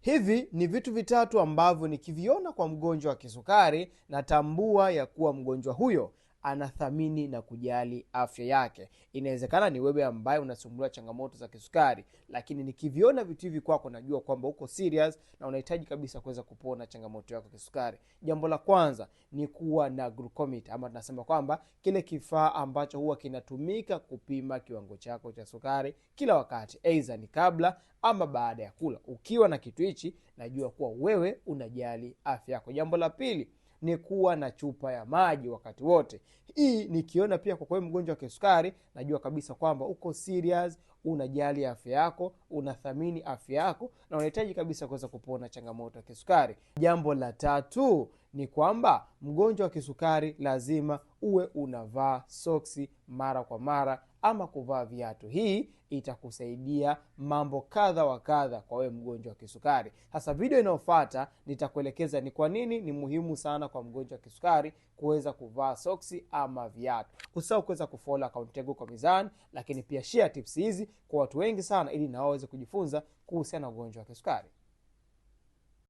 Hivi ni vitu vitatu ambavyo nikiviona kwa mgonjwa wa kisukari natambua ya kuwa mgonjwa huyo anathamini na kujali afya yake. Inawezekana ni wewe ambaye unasumbuliwa changamoto za kisukari, lakini nikiviona vitu hivi kwako najua kwamba uko serious na unahitaji kabisa kuweza kupona changamoto yako ya kisukari. Jambo la kwanza ni kuwa na glucometer, ama tunasema kwamba kile kifaa ambacho huwa kinatumika kupima kiwango chako cha sukari kila wakati, aidha ni kabla ama baada ya kula. Ukiwa na kitu hichi najua kuwa wewe unajali afya yako. Jambo la pili ni kuwa na chupa ya maji wakati wote. Hii nikiona pia kwa kweli mgonjwa wa kisukari najua kabisa kwamba uko serious, unajali afya yako, unathamini afya yako na unahitaji kabisa kuweza kupona changamoto ya kisukari. Jambo la tatu ni kwamba mgonjwa wa kisukari lazima uwe unavaa soksi mara kwa mara ama kuvaa viatu. Hii itakusaidia mambo kadha wa kadha kwa wewe mgonjwa wa kisukari. Sasa video inayofuata nitakuelekeza ni kwa nini ni muhimu sana kwa mgonjwa wa kisukari kuweza kuvaa soksi ama viatu. Usisahau kuweza kufollow account yangu kwa Mizani, lakini pia share tips hizi kwa watu wengi sana ili na wao waweze kujifunza kuhusiana na ugonjwa wa kisukari.